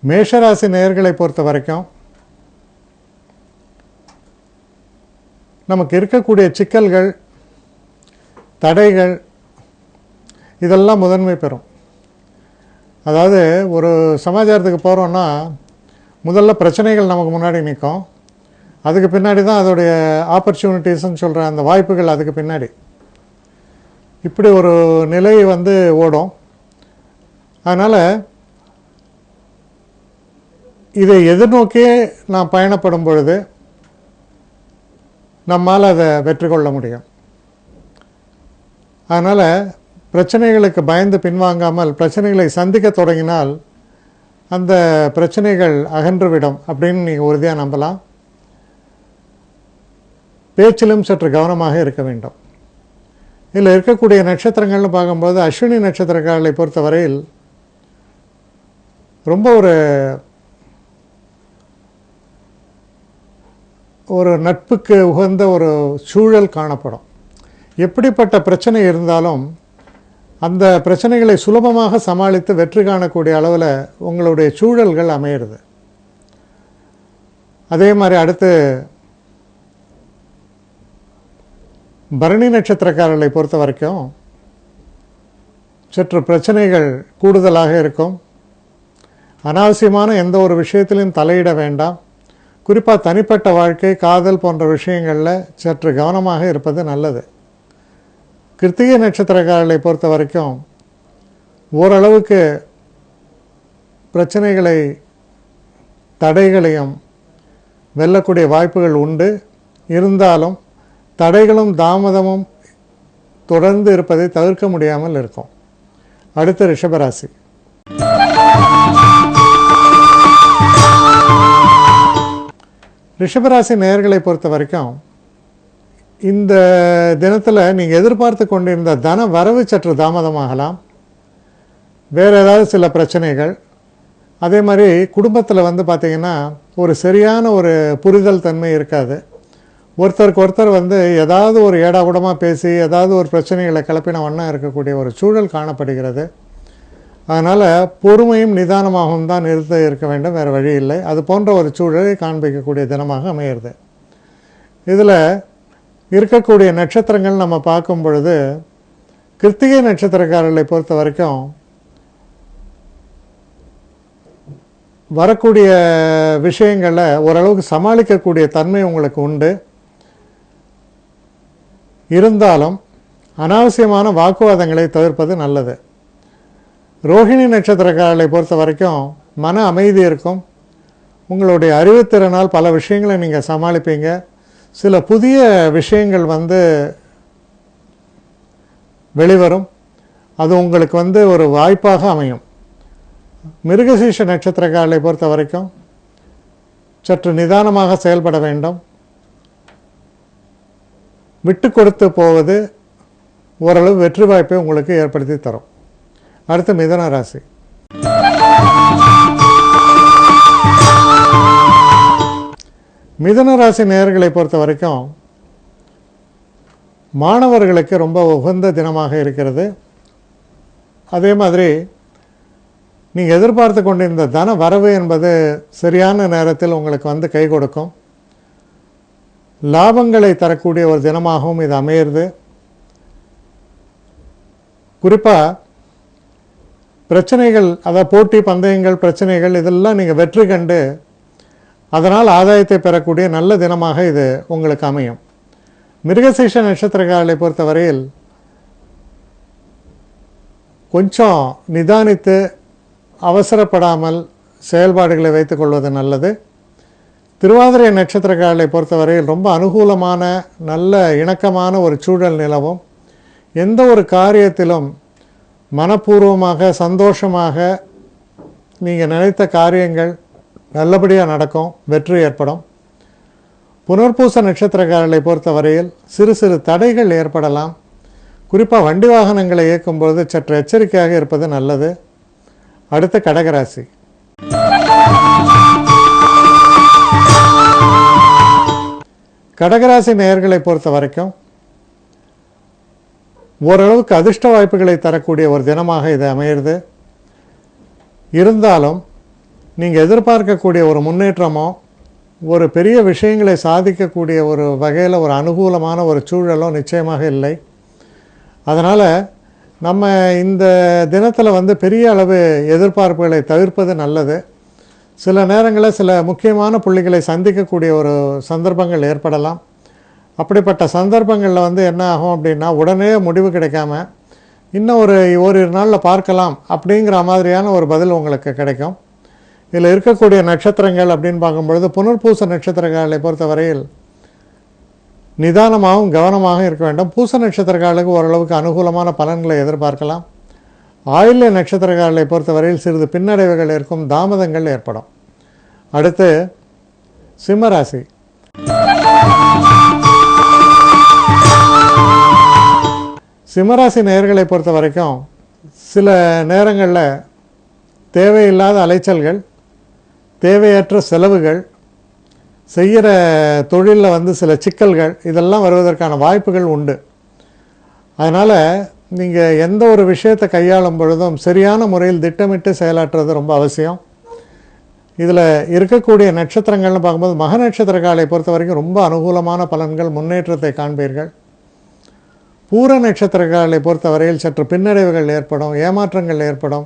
மேஷராசி நேயர்களை பொறுத்த வரைக்கும் நமக்கு இருக்கக்கூடிய சிக்கல்கள், தடைகள் இதெல்லாம் முதன்மை பெறும். அதாவது ஒரு சமாச்சாரத்துக்கு போகிறோன்னா முதல்ல பிரச்சனைகள் நமக்கு முன்னாடி நிற்கும். அதுக்கு பின்னாடி தான் அதோடைய ஆப்பர்ச்சுனிட்டிஸ்ன்னு சொல்கிற அந்த வாய்ப்புகள் அதுக்கு பின்னாடி. இப்படி ஒரு நிலை ஓடும். அதனால் இதை எதிர்நோக்கியே நான் பயணப்படும் பொழுது நம்மால் அதை வெற்றி கொள்ள முடியும். அதனால் பிரச்சனைகளுக்கு பயந்து பின்வாங்காமல் பிரச்சனைகளை சந்திக்க தொடங்கினால் அந்த பிரச்சனைகள் அகன்றுவிடும் அப்படின்னு நீங்கள் உறுதியாக நம்பலாம். பேச்சிலும் சற்று கவனமாக இருக்க வேண்டும். இதில் இருக்கக்கூடிய நட்சத்திரங்கள்னு பார்க்கும்போது அஸ்வினி நட்சத்திரக்காரர்களை பொறுத்தவரையில் ரொம்ப ஒரு நட்புக்கு உகந்த ஒரு சூழல் காணப்படும். எப்படிப்பட்ட பிரச்சனை இருந்தாலும் அந்த பிரச்சனைகளை சுலபமாக சமாளித்து வெற்றி காணக்கூடிய அளவில் உங்களுடைய சூழல்கள் அமையிறது. அதே மாதிரி அடுத்து பரணி நட்சத்திரக்காரர்களை பொறுத்த வரைக்கும் சற்று பிரச்சனைகள் கூடுதலாக இருக்கும். அனாவசியமான எந்த ஒரு விஷயத்திலும் தலையிட வேண்டாம். குறிப்பாக தனிப்பட்ட வாழ்க்கை, காதல் போன்ற விஷயங்களில் சற்று கவனமாக இருப்பது நல்லது. கிருத்திகை நட்சத்திரக்காரர்களை பொறுத்த வரைக்கும் ஓரளவுக்கு பிரச்சனைகளை, தடைகளையும் வெல்லக்கூடிய வாய்ப்புகள் உண்டு. இருந்தாலும் தடைகளும் தாமதமும் தொடர்ந்து இருப்பதை தவிர்க்க முடியாமல் இருக்கும். அடுத்து ரிஷபராசி. ரிஷபராசி நேயர்களை பொறுத்த வரைக்கும் இந்த தினத்தில் நீங்கள் எதிர்பார்த்து கொண்டிருந்த தன வரவு சற்று தாமதமாகலாம். வேறு ஏதாவது சில பிரச்சனைகள், அதே மாதிரி குடும்பத்தில் பார்த்திங்கன்னா ஒரு சரியான ஒரு புரிதல் தன்மை இருக்காது. ஒருத்தருக்கு ஒருத்தர் ஏதாவது ஒரு ஏடாகூடமாக பேசி ஏதாவது ஒரு பிரச்சனைகளை கிளப்பின வண்ணம் இருக்கக்கூடிய ஒரு சூழல் காணப்படுகிறது. அதனால் பொறுமையும் நிதானமாகவும் தான் இருக்க வேண்டும், வேறு வழி இல்லை. அது போன்ற ஒரு சூழலை காண்பிக்கக்கூடிய தினமாக அமையிறது. இதில் இருக்கக்கூடிய நட்சத்திரங்கள் நம்ம பார்க்கும் பொழுது கிருத்திகை நட்சத்திரக்காரர்களை பொறுத்த வரைக்கும் வரக்கூடிய விஷயங்களை ஓரளவுக்கு சமாளிக்கக்கூடிய தன்மை உங்களுக்கு உண்டு. இருந்தாலும் அனாவசியமான வாக்குவாதங்களை தவிர்ப்பது நல்லது. ரோஹிணி நட்சத்திரக்காரர்களை பொறுத்த வரைக்கும் மன அமைதி இருக்கும். உங்களுடைய அறிவுத்திறனால் பல விஷயங்களை நீங்கள் சமாளிப்பீங்க. சில புதிய விஷயங்கள் வெளிவரும். அது உங்களுக்கு ஒரு வாய்ப்பாக அமையும். மிருகசீஷ நட்சத்திரக்காரர்களை பொறுத்த வரைக்கும் சற்று நிதானமாக செயல்பட வேண்டும். விட்டு கொடுத்து போவது ஓரளவு வெற்றி வாய்ப்பை உங்களுக்கு ஏற்படுத்தி தரும். அடுத்து மிதுன ராசி. மிதுன ராசி நேயர்களை பொறுத்த வரைக்கும் மாணவர்களுக்கு ரொம்ப உகந்த தினமாக இருக்கிறது. அதே மாதிரி நீங்கள் எதிர்பார்த்து கொண்டிருந்த தன வரவு என்பது சரியான நேரத்தில் உங்களுக்கு கை கொடுக்கும். லாபங்களை தரக்கூடிய ஒரு தினமாகவும் இது அமையிறது. குறிப்பாக பிரச்சனைகள், அதாவது போட்டி பந்தயங்கள், பிரச்சனைகள் இதெல்லாம் நீங்கள் வெற்றி கண்டு அதனால் ஆதாயத்தை பெறக்கூடிய நல்ல தினமாக இது உங்களுக்கு அமையும். மிருகசீஷ நட்சத்திரக்காரர்களை பொறுத்தவரையில் கொஞ்சம் நிதானித்து அவசரப்படாமல் செயல்பாடுகளை வைத்துக்கொள்வது நல்லது. திருவாதிரை நட்சத்திரக்காரர்களை பொறுத்தவரையில் ரொம்ப அனுகூலமான நல்ல இணக்கமான ஒரு சூழல் நிலவும். எந்த ஒரு காரியத்திலும் மனப்பூர்வமாக சந்தோஷமாக நீங்கள் நினைத்த காரியங்கள் நல்லபடியாக நடக்கும், வெற்றி ஏற்படும். புனர்பூச நட்சத்திரக்காரர்களை பொறுத்தவரையில் சிறு சிறு தடைகள் ஏற்படலாம். குறிப்பாக வண்டி வாகனங்களை இயக்கும்போது சற்று எச்சரிக்கையாக இருப்பது நல்லது. அடுத்த கடகராசி. கடகராசி நேயர்களை பொறுத்த வரைக்கும் ஓரளவுக்கு அதிர்ஷ்ட வாய்ப்புகளை தரக்கூடிய ஒரு தினமாக இது அமையிறது. இருந்தாலும் நீங்கள் எதிர்பார்க்கக்கூடிய ஒரு முன்னேற்றமோ ஒரு பெரிய விஷயங்களை சாதிக்கக்கூடிய ஒரு வகையில் ஒரு அனுகூலமான ஒரு சூழலோ நிச்சயமாக இல்லை. அதனால் நம்ம இந்த தினத்தில் பெரிய அளவு எதிர்பார்ப்புகளை தவிர்ப்பது நல்லது. சில நேரங்களில் சில முக்கியமான புள்ளிகளை சந்திக்கக்கூடிய ஒரு சந்தர்ப்பங்கள் ஏற்படலாம். அப்படிப்பட்ட சந்தர்ப்பங்களில் என்ன ஆகும் அப்படின்னா, உடனே முடிவு கிடைக்காம இன்னும் ஓரிரு நாளில் பார்க்கலாம் அப்படிங்கிற மாதிரியான ஒரு பதில் உங்களுக்கு கிடைக்கும். இதில் இருக்கக்கூடிய நட்சத்திரங்கள் அப்படின்னு பார்க்கும்பொழுது, புனர்பூச நட்சத்திரக்காரர்களை பொறுத்தவரையில் நிதானமாகவும் கவனமாகவும் இருக்க வேண்டும். பூச நட்சத்திரக்காரர்களுக்கு ஓரளவுக்கு அனுகூலமான பலன்களை எதிர்பார்க்கலாம். ஆயில்ய நட்சத்திரக்காரர்களை பொறுத்தவரையில் சிறிது பின்னடைவுகள் இருக்கும், தாமதங்கள் ஏற்படும். அடுத்து சிம்மராசி. சிம்மராசி நேயர்களை பொறுத்த வரைக்கும் சில நேரங்களில் தேவையில்லாத அலைச்சல்கள், தேவையற்ற செலவுகள், செய்கிற தொழிலில் சில சிக்கல்கள் இதெல்லாம் வருவதற்கான வாய்ப்புகள் உண்டு. அதனால் நீங்கள் எந்த ஒரு விஷயத்தை கையாளும் பொழுதும் சரியான முறையில் திட்டமிட்டு செயலாற்றுறது ரொம்ப அவசியம். இதில் இருக்கக்கூடிய நட்சத்திரங்கள்னு பார்க்கும்போது, மக நட்சத்திரக்காலை பொறுத்த வரைக்கும் ரொம்ப அனுகூலமான பலன்கள், முன்னேற்றத்தை காண்பீர்கள். பூர நட்சத்திரக்காலை பொறுத்தவரையில் சற்று பின்னடைவுகள் ஏற்படும், ஏமாற்றங்கள் ஏற்படும்,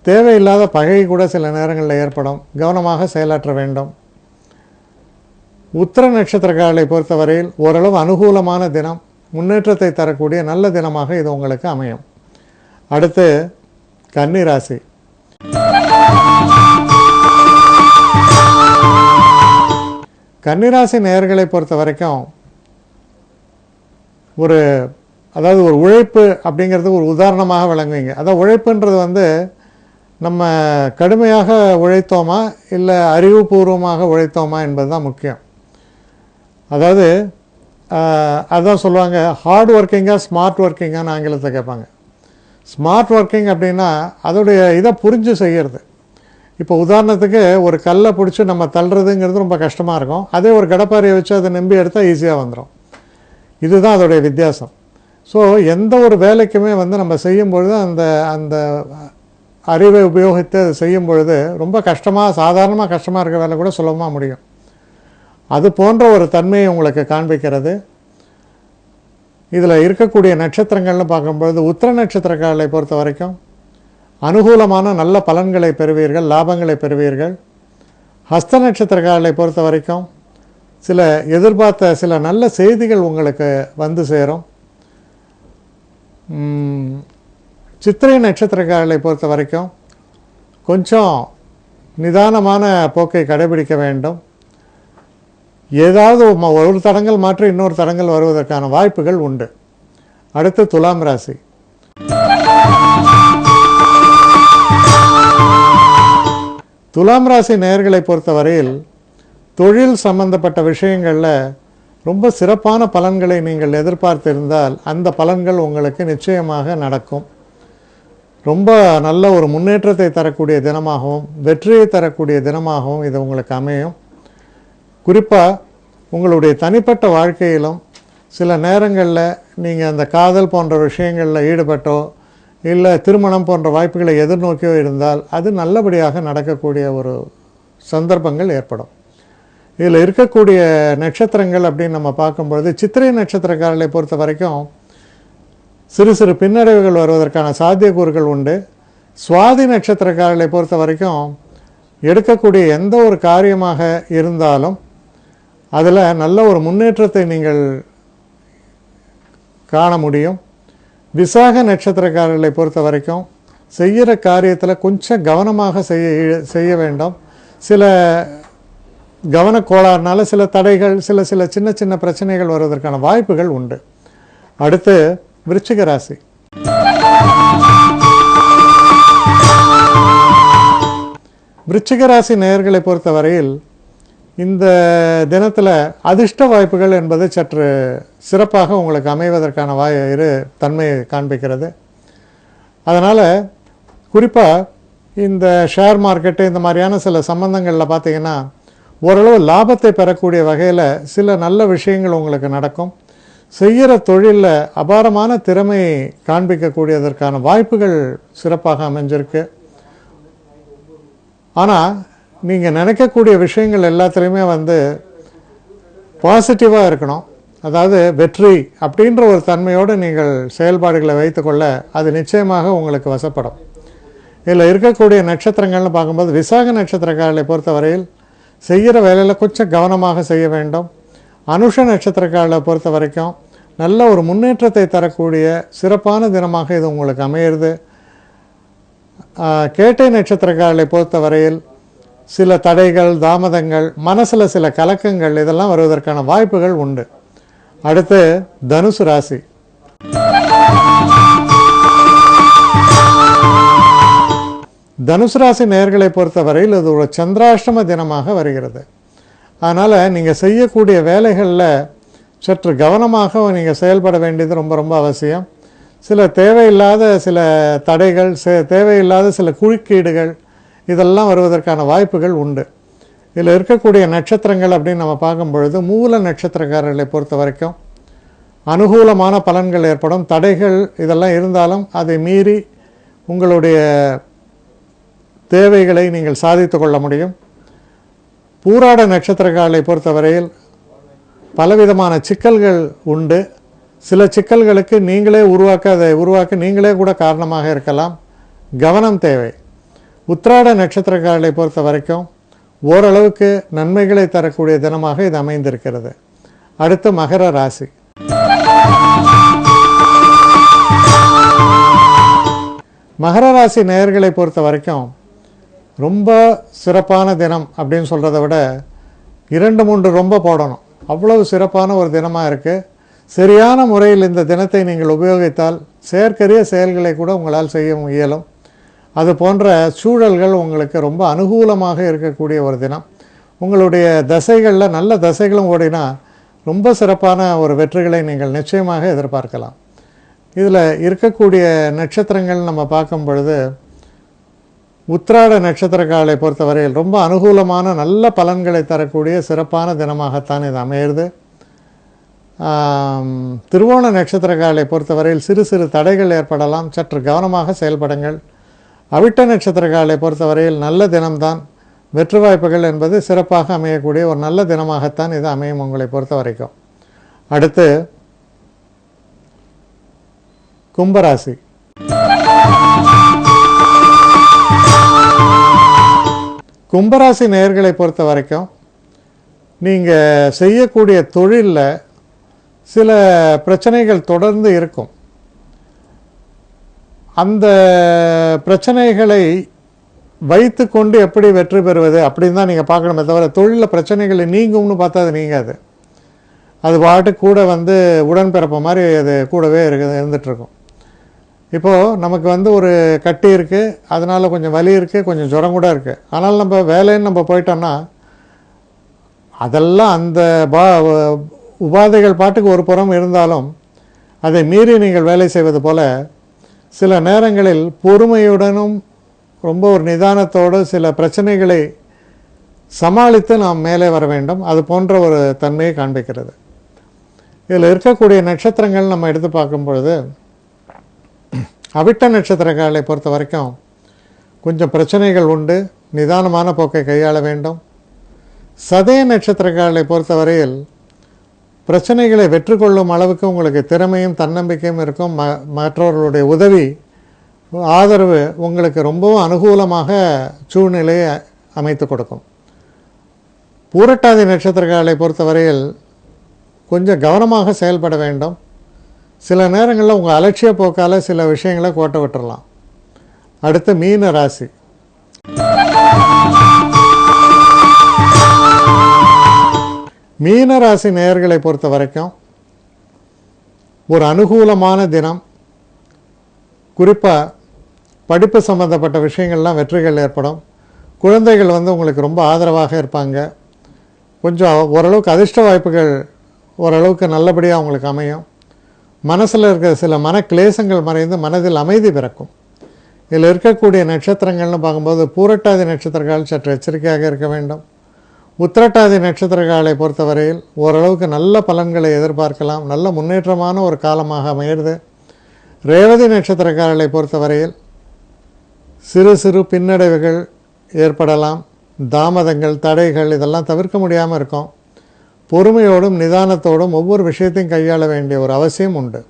தேவையில்லாத பகை கூட சில நேரங்களில் ஏற்படும். கவனமாக செயலாற்ற வேண்டும். உத்திர நட்சத்திரக்காரர்களை பொறுத்தவரையில் ஓரளவு அனுகூலமான தினம், முன்னேற்றத்தை தரக்கூடிய நல்ல தினமாக இது உங்களுக்கு அமையும். அடுத்து கன்னி ராசி. கன்னிராசி நேயர்களை பொறுத்த வரைக்கும் ஒரு உழைப்பு அப்படிங்கிறது ஒரு உதாரணமாக விளங்குவீங்க. அதான் உழைப்புன்றது நம்ம கடுமையாக உழைத்தோமா இல்லை அறிவுபூர்வமாக உழைத்தோமா என்பது தான் முக்கியம். அதான் சொல்லுவாங்க, ஹார்ட் ஒர்க்கிங்காக ஸ்மார்ட் ஒர்க்கிங்கான்னு ஆங்கிலத்தை கேட்பாங்க. ஸ்மார்ட் ஒர்க்கிங் அப்படின்னா அதோடைய இதை புரிஞ்சு செய்கிறது. இப்போ உதாரணத்துக்கு ஒரு கல்லை பிடிச்சி நம்ம தள்ளுறதுங்கிறது ரொம்ப கஷ்டமாக இருக்கும். அதே ஒரு கடப்பாரியை வச்சு அதை நம்பி எடுத்தால் ஈஸியாக வந்துடும். இதுதான் அதோடைய வித்தியாசம். ஸோ எந்த ஒரு வேலைக்குமே நம்ம செய்யும் பொழுது அந்த அறிவை உபயோகித்து அதை செய்யும் பொழுது ரொம்ப சாதாரணமாக கஷ்டமாக இருக்க வேலை கூட சுலபமாக முடியும். அது போன்ற ஒரு தன்மையை உங்களுக்கு காண்பிக்கிறது. இதில் இருக்கக்கூடிய நட்சத்திரங்கள்னு பார்க்கும்பொழுது, உத்திர நட்சத்திரக்காரர்களை பொறுத்த வரைக்கும் அனுகூலமான நல்ல பலன்களை பெறுவீர்கள், லாபங்களை பெறுவீர்கள். ஹஸ்த நட்சத்திரக்காரர்களை பொறுத்த வரைக்கும் சில எதிர்பார்த்த சில நல்ல செய்திகள் உங்களுக்கு சேரும். சித்திரை நட்சத்திரக்காரர்களை பொறுத்த வரைக்கும் கொஞ்சம் நிதானமான போக்கை கடைபிடிக்க வேண்டும். ஏதாவது ஒரு தடங்கள் மாற்றி இன்னொரு தடங்கள் வருவதற்கான வாய்ப்புகள் உண்டு. அடுத்து துலாம் ராசி. துலாம் ராசி நேயர்களை பொறுத்தவரையில் தொழில் சம்பந்தப்பட்ட விஷயங்களில் ரொம்ப சிறப்பான பலன்களை நீங்கள் எதிர்பார்த்திருந்தால் அந்த பலன்கள் உங்களுக்கு நிச்சயமாக நடக்கும். ரொம்ப நல்ல ஒரு முன்னேற்றத்தை தரக்கூடிய தினமாகவும் வெற்றியை தரக்கூடிய தினமாகவும் இது உங்களுக்கு அமையும். குறிப்பாக உங்களுடைய தனிப்பட்ட வாழ்க்கையிலும் சில நேரங்களில் நீங்கள் அந்த காதல் போன்ற விஷயங்களில் ஈடுபட்டோ இல்லை திருமணம் போன்ற வாய்ப்புகளை எதிர்நோக்கியோ இருந்தால் அது நல்லபடியாக நடக்கக்கூடிய ஒரு சந்தர்ப்பங்கள் ஏற்படும். இதில் இருக்கக்கூடிய நட்சத்திரங்கள் அப்படின்னு நம்ம பார்க்கும்பொழுது, சித்திரை நட்சத்திரக்காரர்களை பொறுத்த வரைக்கும் சிறு சிறு பின்னடைவுகள் வருவதற்கான சாத்தியக்கூறுகள் உண்டு. சுவாதி நட்சத்திரக்காரர்களை பொறுத்த வரைக்கும் எடுக்கக்கூடிய எந்த ஒரு காரியமாக இருந்தாலும் அதில் நல்ல ஒரு முன்னேற்றத்தை நீங்கள் காண முடியும். விசாக நட்சத்திரக்காரர்களை பொறுத்த வரைக்கும் செய்கிற காரியத்தில் கொஞ்சம் கவனமாக செய்ய வேண்டும். சில கவனக்கோளாறுனால சில தடைகள், சில சின்ன சின்ன பிரச்சனைகள் வருவதற்கான வாய்ப்புகள் உண்டு. அடுத்து விருச்சிக ராசி. விருச்சிக ராசி நேயர்களை பொறுத்தவரையில் இந்த தினத்தில் அதிர்ஷ்ட வாய்ப்புகள் என்பது சற்று சிறப்பாக உங்களுக்கு அமைவதற்கான தன்மையை காண்பிக்கிறது. அதனால் குறிப்பாக இந்த ஷேர் மார்க்கெட்டு இந்த மாதிரியான சில சம்பந்தங்களில் பார்த்திங்கன்னா ஓரளவு லாபத்தை பெறக்கூடிய வகையில் சில நல்ல விஷயங்கள் உங்களுக்கு நடக்கும். செய்கிற தொழிலில் அபாரமான திறமையை காண்பிக்கக்கூடியதற்கான வாய்ப்புகள் சிறப்பாக அமைஞ்சிருக்கு. ஆனால் நீங்கள் நினைக்கக்கூடிய விஷயங்கள் எல்லாத்துலேயுமே வந்து பாசிட்டிவாக இருக்கணும். அதாவது வெற்றி அப்படின்ற ஒரு தன்மையோடு நீங்கள் செயல்பாடுகளை வைத்துக்கொள்ள அது நிச்சயமாக உங்களுக்கு வசப்படும். இதில் இருக்கக்கூடிய நட்சத்திரங்கள்னு பார்க்கும்போது விசாக நட்சத்திரக்காரர்களை பொறுத்தவரையில் செய்கிற வேலையில் கொஞ்சம் கவனமாக செய்ய வேண்டும். அனுஷ நட்சத்திரக்காரர்களை பொறுத்த வரைக்கும் நல்ல ஒரு முன்னேற்றத்தை தரக்கூடிய சிறப்பான தினமாக இது உங்களுக்கு அமையிறது. கேட்டை நட்சத்திரக்காரர்களை பொறுத்த வரையில் சில தடைகள், தாமதங்கள், மனசில் சில கலக்கங்கள் இதெல்லாம் வருவதற்கான வாய்ப்புகள் உண்டு. அடுத்து தனுசு ராசி. தனுசு ராசி நேயர்களை பொறுத்தவரையில் இது ஒரு சந்திராஷ்டம தினமாக வருகிறது. அதனால் நீங்கள் செய்யக்கூடிய வேலைகளில் சற்று கவனமாக நீங்கள் செயல்பட வேண்டியது ரொம்ப ரொம்ப அவசியம். சில தேவையில்லாத சில தடைகள், தேவையில்லாத சில குறுக்கீடுகள் இதெல்லாம் வருவதற்கான வாய்ப்புகள் உண்டு. இதில் இருக்கக்கூடிய நட்சத்திரங்கள் அப்படின்னு நம்ம பார்க்கும் பொழுது மூல நட்சத்திரக்காரர்களை பொறுத்த வரைக்கும் அனுகூலமான பலன்கள் ஏற்படும். தடைகள் இதெல்லாம் இருந்தாலும் அதை மீறி உங்களுடைய தேவைகளை நீங்கள் சாதித்து கொள்ள முடியும். பூராட நட்சத்திரக்காரர்களை பொறுத்தவரையில் பலவிதமான சிக்கல்கள் உண்டு. சில சிக்கல்களுக்கு நீங்களே உருவாக்க நீங்களே கூட காரணமாக இருக்கலாம். கவனம் தேவை. உத்திராட நட்சத்திரக்காரர்களை பொறுத்த வரைக்கும் ஓரளவுக்கு நன்மைகளை தரக்கூடிய தினமாக இது அமைந்திருக்கிறது. அடுத்து மகர ராசி. மகர ராசி நேயர்களை பொறுத்த வரைக்கும் ரொம்ப சிறப்பான தினம் அப்படின்னு சொல்கிறத விட 2-3 ரொம்ப போடணும். அவ்வளவு சிறப்பான ஒரு தினமாக இருக்குது. சரியான முறையில் இந்த தினத்தை நீங்கள் உபயோகித்தால் செயற்கரிய செயல்களை கூட உங்களால் செய்ய இயலும். அது போன்ற சூழல்கள் உங்களுக்கு ரொம்ப அனுகூலமாக இருக்கக்கூடிய ஒரு தினம். உங்களுடைய தசைகளில் நல்ல தசைகளும் ஓடினா ரொம்ப சிறப்பான ஒரு வெற்றிகளை நீங்கள் நிச்சயமாக எதிர்பார்க்கலாம். இதில் இருக்கக்கூடிய நட்சத்திரங்கள் நம்ம பார்க்கும் பொழுது உத்திராட நட்சத்திரக்காரர்களை பொறுத்தவரையில் ரொம்ப அனுகூலமான நல்ல பலன்களை தரக்கூடிய சிறப்பான தினமாகத்தான் இது அமையிறது. திருவோண நட்சத்திரக்காரர்களை பொறுத்தவரையில் சிறு சிறு தடைகள் ஏற்படலாம். சற்று கவனமாக செயல்படுங்கள். அவிட்ட நட்சத்திரக்காரர்களை பொறுத்தவரையில் நல்ல தினம்தான். வெற்றி வாய்ப்புகள் என்பது சிறப்பாக அமையக்கூடிய ஒரு நல்ல தினமாகத்தான் இது அமையும் உங்களை பொறுத்த வரைக்கும். அடுத்து கும்பராசி. கும்பராசி நேயர்களை பொறுத்த வரைக்கும் நீங்கள் செய்யக்கூடிய தொழிலில் சில பிரச்சனைகள் தொடர்ந்து இருக்கும். அந்த பிரச்சனைகளை வைத்து கொண்டு எப்படி வெற்றி பெறுவது அப்படின்னு தான் நீங்கள் பார்க்கணுமே தவிர தொழிலில் பிரச்சனைகள் நீங்கும்னு பார்த்தா அது நீங்காது. அது பாட்டு கூட வந்து உடன்பிறப்ப மாதிரி அது கூடவே இருந்துகிட்ருக்கும். இப்போது நமக்கு வந்து ஒரு கட்டி இருக்குது, அதனால் கொஞ்சம் வலி இருக்குது, கொஞ்சம் ஜுரம் கூட இருக்குது. ஆனால் நம்ம வேலைன்னு நம்ம போயிட்டோம்னா அதெல்லாம் அந்த உபாதைகள் பாட்டுக்கு ஒரு புறம் இருந்தாலும் அதை மீறி நீங்கள் வேலை செய்வது போல் சில நேரங்களில் பொறுமையுடனும் ரொம்ப ஒரு நிதானத்தோடு சில பிரச்சனைகளை சமாளித்து நாம் மேலே வர வேண்டும். அது போன்ற ஒரு தன்மையை காண்பிக்கிறது. இதில் இருக்கக்கூடிய நட்சத்திரங்கள் நம்ம எடுத்து பார்க்கும் பொழுது அவிட்ட நட்சத்திரக்காரர்களை பொறுத்த வரைக்கும் கொஞ்சம் பிரச்சனைகள் உண்டு. நிதானமான போக்கை கையாள வேண்டும். சதய நட்சத்திரக்காரர்களை பொறுத்தவரையில் பிரச்சனைகளை வெற்றி கொள்ளும் அளவுக்கு உங்களுக்கு திறமையும் தன்னம்பிக்கையும் இருக்கும். மற்றவர்களுடைய உதவி, ஆதரவு உங்களுக்கு ரொம்பவும் அனுகூலமாக சூழ்நிலையை அமைத்து கொடுக்கும். பூரட்டாதி நட்சத்திரக்காரர்களை பொறுத்தவரையில் கொஞ்சம் கவனமாக செயல்பட வேண்டும். சில நேரங்களில் உங்கள் அலட்சிய போக்கால் சில விஷயங்களை கோட்டை விட்டுறலாம். அடுத்து மீன ராசி. மீன ராசி நேயர்களை பொறுத்த வரைக்கும் ஒரு அனுகூலமான தினம். குறிப்பாக படிப்பு சம்பந்தப்பட்ட விஷயங்கள்லாம் வெற்றிகள் ஏற்படும். குழந்தைகள் வந்து உங்களுக்கு ரொம்ப ஆதரவாக இருப்பாங்க. கொஞ்சம் ஓரளவுக்கு அதிர்ஷ்ட வாய்ப்புகள் ஓரளவுக்கு நல்லபடியாக உங்களுக்கு அமையும். மனசில் இருக்கிற சில மனக்லேசங்கள் மறைந்து மனதில் அமைதி பிறக்கும். இதில் இருக்கக்கூடிய நட்சத்திரங்கள்னு பார்க்கும்போது பூரட்டாதி நட்சத்திரக்காரர்கள் சற்று எச்சரிக்கையாக இருக்க வேண்டும். உத்திரட்டாதி நட்சத்திரக்காரர்களை பொறுத்தவரையில் ஓரளவுக்கு நல்ல பலன்களை எதிர்பார்க்கலாம். நல்ல முன்னேற்றமான ஒரு காலமாக அமையிறது. ரேவதி நட்சத்திரக்காரர்களை பொறுத்தவரையில் சிறு சிறு பின்னடைவுகள் ஏற்படலாம். தாமதங்கள், தடைகள் இதெல்லாம் தவிர்க்க முடியாமல் இருக்கும். பொறுமையோடும் நிதானத்தோடும் ஒவ்வொரு விஷயத்தையும் கையாள வேண்டிய ஒரு அவசியம் உண்டு.